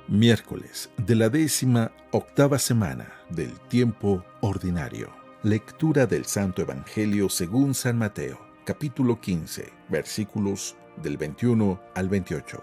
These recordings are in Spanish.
Miércoles de la 18ª semana del tiempo ordinario. Lectura del Santo Evangelio según San Mateo, capítulo 15, versículos del 21 al 28.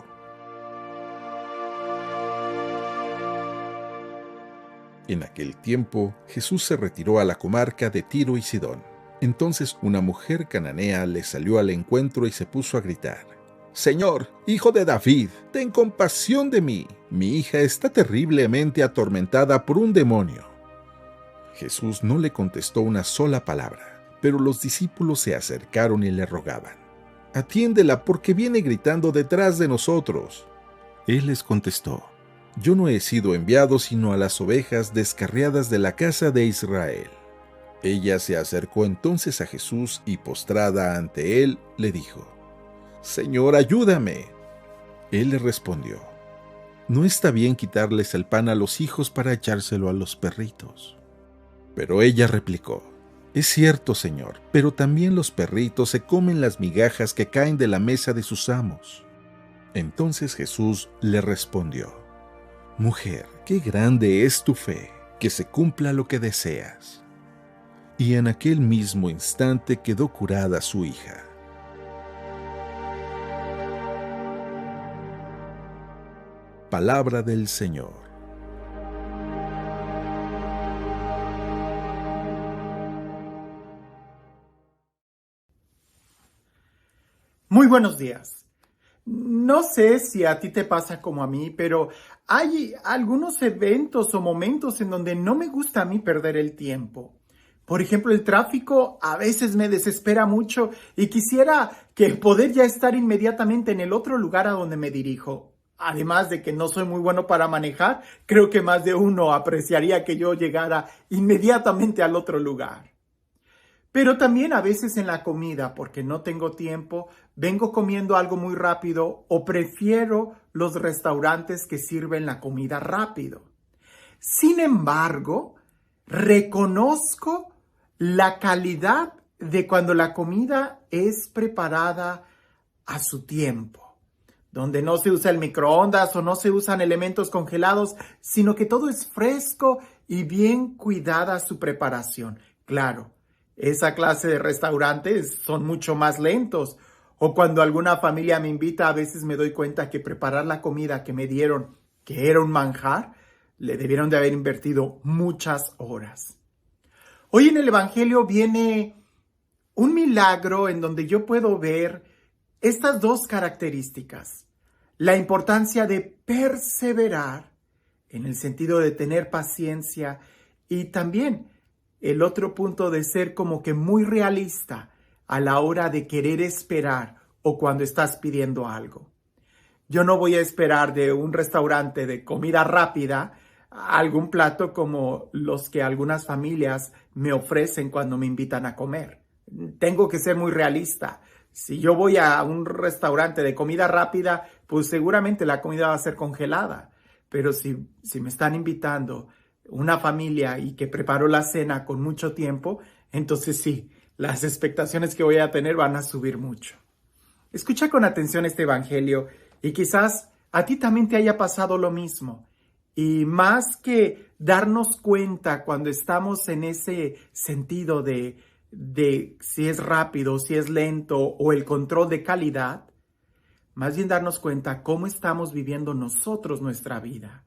En aquel tiempo, Jesús se retiró a la comarca de Tiro y Sidón. Entonces una mujer cananea le salió al encuentro y se puso a gritar: «Señor, hijo de David, ten compasión de mí. Mi hija está terriblemente atormentada por un demonio». Jesús no le contestó una sola palabra, pero los discípulos se acercaron y le rogaban: «Atiéndela porque viene gritando detrás de nosotros». Él les contestó: «Yo no he sido enviado sino a las ovejas descarriadas de la casa de Israel». Ella se acercó entonces a Jesús y postrada ante él, le dijo: «Señor, ayúdame». Él le respondió: «No está bien quitarles el pan a los hijos para echárselo a los perritos». Pero ella replicó: «Es cierto, Señor, pero también los perritos se comen las migajas que caen de la mesa de sus amos». Entonces Jesús le respondió: «Mujer, qué grande es tu fe, que se cumpla lo que deseas». Y en aquel mismo instante quedó curada su hija. Palabra del Señor. Muy buenos días. No sé si a ti te pasa como a mí, pero hay algunos eventos o momentos en donde no me gusta a mí perder el tiempo. Por ejemplo, el tráfico a veces me desespera mucho y quisiera que poder ya estar inmediatamente en el otro lugar a donde me dirijo. Además de que no soy muy bueno para manejar, creo que más de uno apreciaría que yo llegara inmediatamente al otro lugar. Pero también a veces en la comida, porque no tengo tiempo, vengo comiendo algo muy rápido o prefiero los restaurantes que sirven la comida rápido. Sin embargo, reconozco la calidad de cuando la comida es preparada a su tiempo, donde no se usa el microondas o no se usan elementos congelados, sino que todo es fresco y bien cuidada su preparación. Claro, esa clase de restaurantes son mucho más lentos. O cuando alguna familia me invita, a veces me doy cuenta que preparar la comida que me dieron, que era un manjar, le debieron de haber invertido muchas horas. Hoy en el Evangelio viene un milagro en donde yo puedo ver estas dos características. La importancia de perseverar, en el sentido de tener paciencia, y también el otro punto de ser como que muy realista a la hora de querer esperar o cuando estás pidiendo algo. Yo no voy a esperar de un restaurante de comida rápida algún plato como los que algunas familias me ofrecen cuando me invitan a comer. Tengo que ser muy realista. Si yo voy a un restaurante de comida rápida, pues seguramente la comida va a ser congelada. Pero si me están invitando una familia y que preparo la cena con mucho tiempo, entonces sí, las expectaciones que voy a tener van a subir mucho. Escucha con atención este evangelio y quizás a ti también te haya pasado lo mismo. Y más que darnos cuenta cuando estamos en ese sentido de si es rápido, si es lento o el control de calidad, más bien darnos cuenta cómo estamos viviendo nosotros nuestra vida.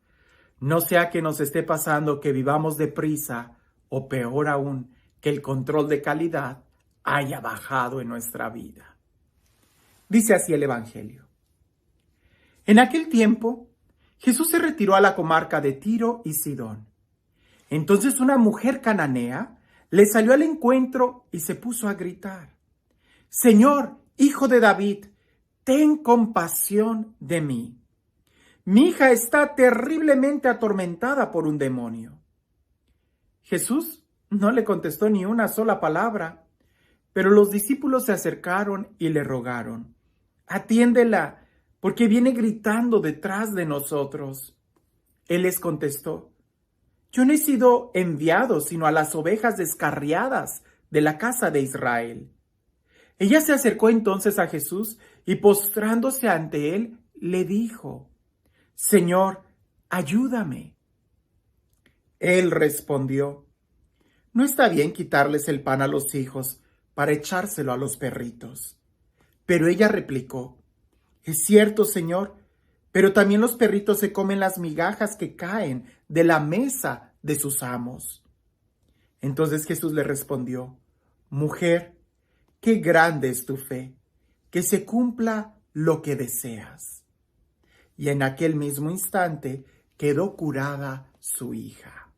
No sea que nos esté pasando que vivamos deprisa o peor aún, que el control de calidad haya bajado en nuestra vida. Dice así el Evangelio. En aquel tiempo, Jesús se retiró a la comarca de Tiro y Sidón. Entonces una mujer cananea le salió al encuentro y se puso a gritar: «Señor, hijo de David, ten compasión de mí. Mi hija está terriblemente atormentada por un demonio». Jesús no le contestó ni una sola palabra, pero los discípulos se acercaron y le rogaron: «Atiéndela, porque viene gritando detrás de nosotros». Él les contestó: «Yo no he sido enviado sino a las ovejas descarriadas de la casa de Israel». Ella se acercó entonces a Jesús y postrándose ante él, le dijo: «Señor, ayúdame. Él respondió, no está bien quitarles el pan a los hijos para echárselo a los perritos. Pero ella replicó, es cierto, Señor, pero también los perritos se comen las migajas que caen de la mesa de sus amos. Entonces Jesús le respondió, mujer, qué grande es tu fe, que se cumpla lo que deseas. Y en aquel mismo instante quedó curada su hija.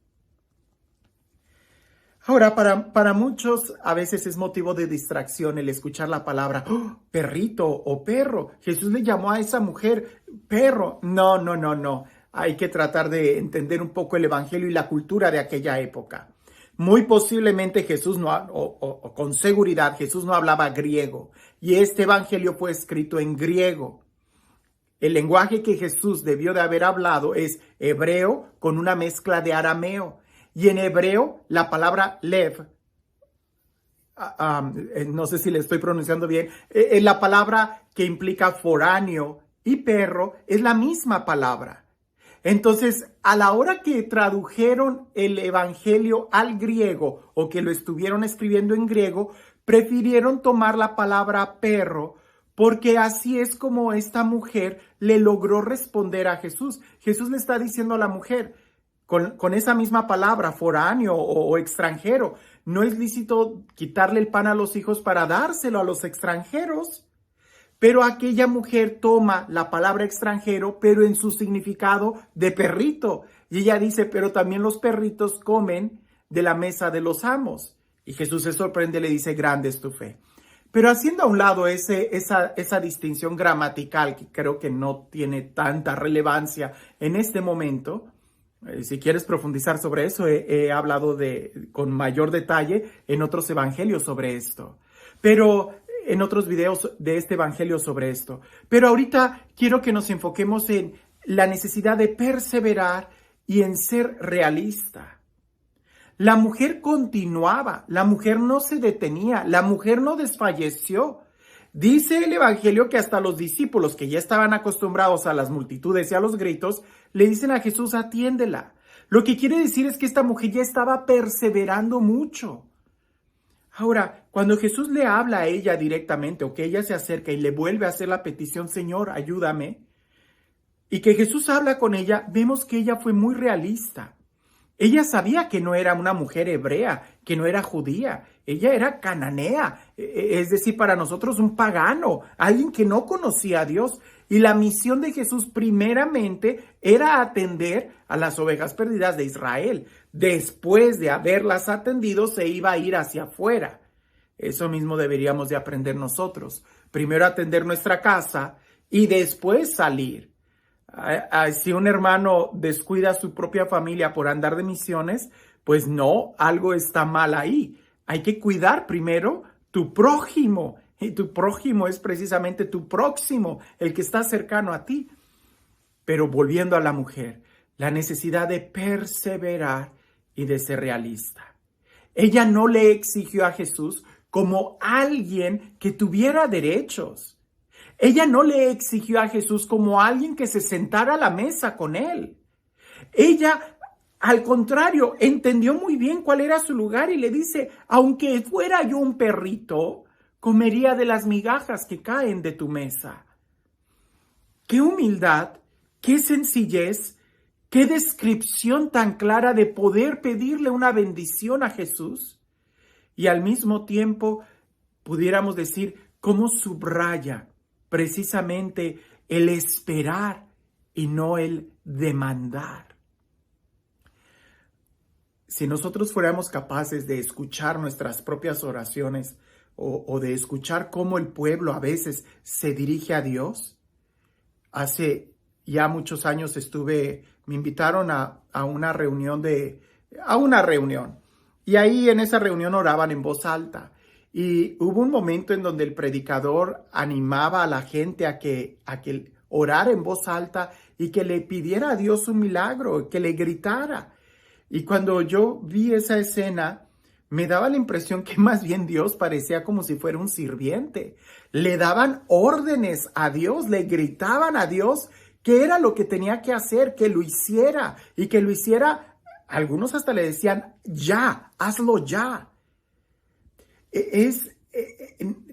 Ahora, para muchos a veces es motivo de distracción el escuchar la palabra perrito o perro. Jesús le llamó a esa mujer perro. No. Hay que tratar de entender un poco el evangelio y la cultura de aquella época. Muy posiblemente Jesús o con seguridad Jesús no hablaba griego y este evangelio fue escrito en griego. El lenguaje que Jesús debió de haber hablado es hebreo con una mezcla de arameo. Y en hebreo, la palabra lev, no sé si le estoy pronunciando bien, la palabra que implica foráneo y perro es la misma palabra. Entonces, a la hora que tradujeron el evangelio al griego o que lo estuvieron escribiendo en griego, prefirieron tomar la palabra perro porque así es como esta mujer le logró responder a Jesús. Jesús le está diciendo a la mujer, con esa misma palabra, foráneo o extranjero. No es lícito quitarle el pan a los hijos para dárselo a los extranjeros. Pero aquella mujer toma la palabra extranjero, pero en su significado de perrito. Y ella dice, pero también los perritos comen de la mesa de los amos. Y Jesús se sorprende y le dice, grande es tu fe. Pero haciendo a un lado esa distinción gramatical, que creo que no tiene tanta relevancia en este momento, si quieres profundizar sobre eso, he hablado con mayor detalle en otros evangelios sobre esto. Pero en otros videos de este evangelio sobre esto. Pero ahorita quiero que nos enfoquemos en la necesidad de perseverar y en ser realista. La mujer continuaba, la mujer no se detenía, la mujer no desfalleció. Dice el evangelio que hasta los discípulos que ya estaban acostumbrados a las multitudes y a los gritos, le dicen a Jesús, atiéndela. Lo que quiere decir es que esta mujer ya estaba perseverando mucho. Ahora, cuando Jesús le habla a ella directamente o que ella se acerca y le vuelve a hacer la petición, Señor, ayúdame, y que Jesús habla con ella, vemos que ella fue muy realista. Ella sabía que no era una mujer hebrea, que no era judía. Ella era cananea, es decir, para nosotros un pagano, alguien que no conocía a Dios. Y la misión de Jesús primeramente era atender a las ovejas perdidas de Israel. Después de haberlas atendido, se iba a ir hacia afuera. Eso mismo deberíamos de aprender nosotros. Primero atender nuestra casa y después salir. Si un hermano descuida a su propia familia por andar de misiones, pues no, algo está mal ahí. Hay que cuidar primero tu prójimo, y tu prójimo es precisamente tu próximo, el que está cercano a ti. Pero volviendo a la mujer, la necesidad de perseverar y de ser realista. Ella no le exigió a Jesús como alguien que tuviera derechos. Ella no le exigió a Jesús como alguien que se sentara a la mesa con él. Ella, al contrario, entendió muy bien cuál era su lugar y le dice, aunque fuera yo un perrito, comería de las migajas que caen de tu mesa. Qué humildad, qué sencillez, qué descripción tan clara de poder pedirle una bendición a Jesús. Y al mismo tiempo, pudiéramos decir, cómo subraya precisamente el esperar y no el demandar. Si nosotros fuéramos capaces de escuchar nuestras propias oraciones o de escuchar cómo el pueblo a veces se dirige a Dios, hace ya muchos años me invitaron a una reunión y ahí en esa reunión oraban en voz alta. Y hubo un momento en donde el predicador animaba a la gente a que orara en voz alta y que le pidiera a Dios un milagro, que le gritara. Y cuando yo vi esa escena, me daba la impresión que más bien Dios parecía como si fuera un sirviente. Le daban órdenes a Dios, le gritaban a Dios qué era lo que tenía que hacer, que lo hiciera y que lo hiciera. Algunos hasta le decían, ya, hazlo ya.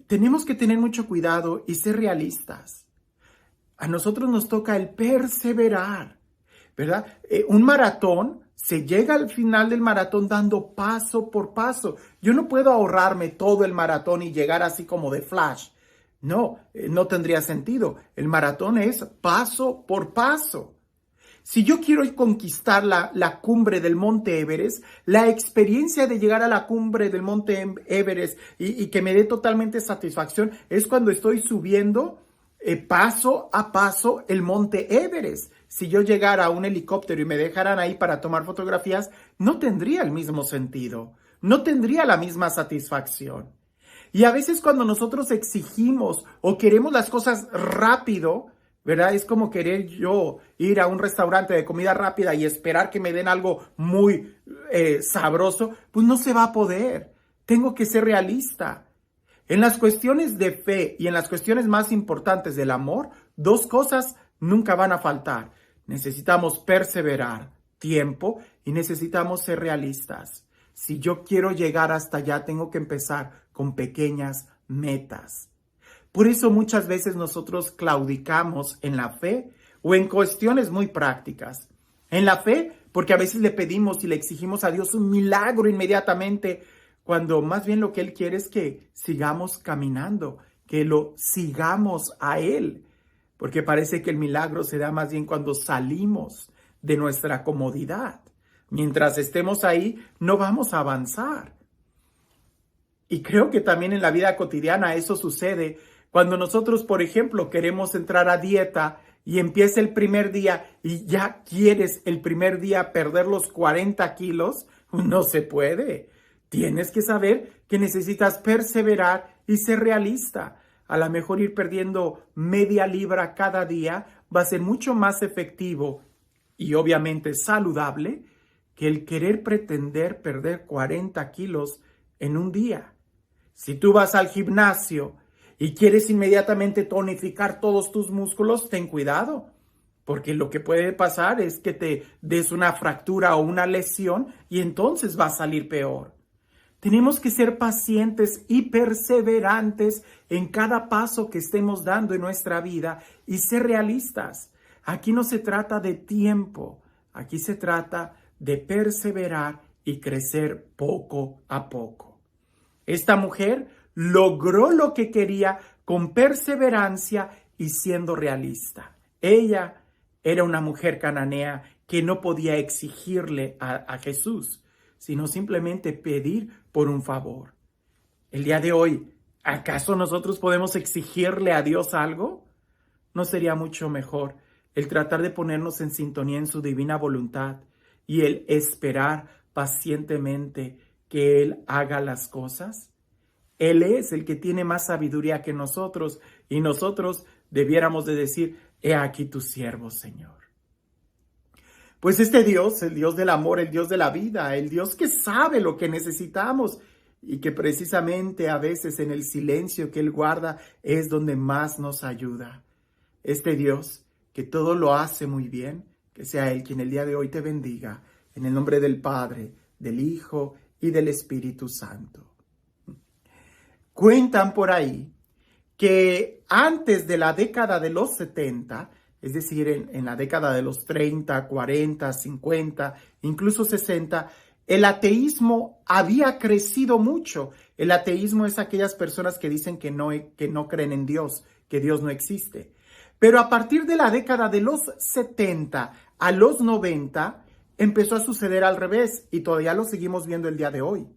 Tenemos que tener mucho cuidado y ser realistas. A nosotros nos toca el perseverar, ¿verdad? Un maratón, se llega al final del maratón dando paso por paso. Yo no puedo ahorrarme todo el maratón y llegar así como de flash. No, no tendría sentido. El maratón es paso por paso. Si yo quiero conquistar la cumbre del Monte Everest, la experiencia de llegar a la cumbre del Monte Everest y que me dé totalmente satisfacción es cuando estoy subiendo paso a paso el Monte Everest. Si yo llegara a un helicóptero y me dejaran ahí para tomar fotografías, no tendría el mismo sentido, no tendría la misma satisfacción. Y a veces cuando nosotros exigimos o queremos las cosas rápido, ¿verdad? Es como querer yo ir a un restaurante de comida rápida y esperar que me den algo muy sabroso, pues no se va a poder. Tengo que ser realista. En las cuestiones de fe y en las cuestiones más importantes del amor, dos cosas nunca van a faltar. Necesitamos perseverar tiempo y necesitamos ser realistas. Si yo quiero llegar hasta allá, tengo que empezar con pequeñas metas. Por eso muchas veces nosotros claudicamos en la fe o en cuestiones muy prácticas. En la fe, porque a veces le pedimos y le exigimos a Dios un milagro inmediatamente, cuando más bien lo que Él quiere es que sigamos caminando, que lo sigamos a Él, porque parece que el milagro se da más bien cuando salimos de nuestra comodidad. Mientras estemos ahí, no vamos a avanzar. Y creo que también en la vida cotidiana eso sucede cuando nosotros, por ejemplo, queremos entrar a dieta y empieza el primer día y ya quieres el primer día perder los 40 kilos, no se puede. Tienes que saber que necesitas perseverar y ser realista. A lo mejor ir perdiendo media libra cada día va a ser mucho más efectivo y obviamente saludable que el querer pretender perder 40 kilos en un día. Si tú vas al gimnasio y quieres inmediatamente tonificar todos tus músculos, ten cuidado, porque lo que puede pasar es que te des una fractura o una lesión y entonces va a salir peor. Tenemos que ser pacientes y perseverantes en cada paso que estemos dando en nuestra vida y ser realistas. Aquí no se trata de tiempo, aquí se trata de perseverar y crecer poco a poco. Esta mujer logró lo que quería con perseverancia y siendo realista. Ella era una mujer cananea que no podía exigirle a Jesús, sino simplemente pedir por un favor. El día de hoy, ¿acaso nosotros podemos exigirle a Dios algo? ¿No sería mucho mejor el tratar de ponernos en sintonía en su divina voluntad y el esperar pacientemente que Él haga las cosas? Él es el que tiene más sabiduría que nosotros y nosotros debiéramos de decir, he aquí tu siervo, Señor. Pues este Dios, el Dios del amor, el Dios de la vida, el Dios que sabe lo que necesitamos y que precisamente a veces en el silencio que Él guarda es donde más nos ayuda. Este Dios que todo lo hace muy bien, que sea Él quien el día de hoy te bendiga, en el nombre del Padre, del Hijo y del Espíritu Santo. Cuentan por ahí que antes de la década de los 70, es decir, en la década de los 30, 40, 50, incluso 60, el ateísmo había crecido mucho. El ateísmo es aquellas personas que dicen que no creen en Dios, que Dios no existe. Pero a partir de la década de los 70 a los 90, empezó a suceder al revés y todavía lo seguimos viendo el día de hoy.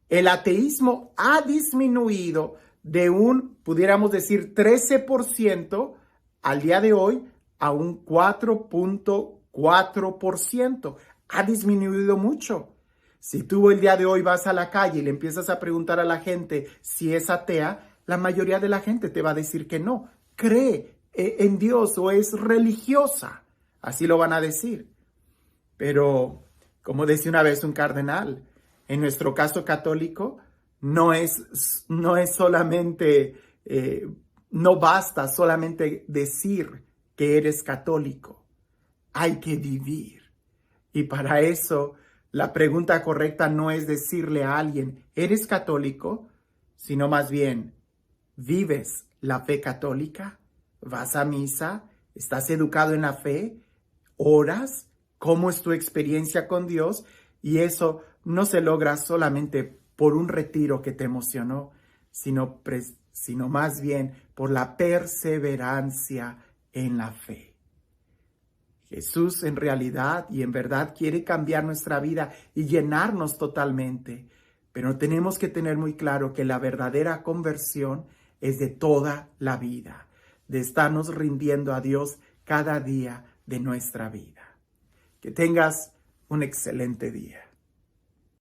El ateísmo ha disminuido de un, pudiéramos decir, 13% al día de hoy a un 4.4%. Ha disminuido mucho. Si tú el día de hoy vas a la calle y le empiezas a preguntar a la gente si es atea, la mayoría de la gente te va a decir que no. Cree en Dios o es religiosa. Así lo van a decir. Pero, como decía una vez un cardenal, en nuestro caso católico, no es solamente, no basta solamente decir que eres católico. Hay que vivir. Y para eso, la pregunta correcta no es decirle a alguien, ¿eres católico? Sino más bien, ¿vives la fe católica? ¿Vas a misa? ¿Estás educado en la fe? ¿Oras? ¿Cómo es tu experiencia con Dios? Y eso no se logra solamente por un retiro que te emocionó, sino más bien por la perseverancia en la fe. Jesús en realidad y en verdad quiere cambiar nuestra vida y llenarnos totalmente, pero tenemos que tener muy claro que la verdadera conversión es de toda la vida, de estarnos rindiendo a Dios cada día de nuestra vida. Que tengas un excelente día.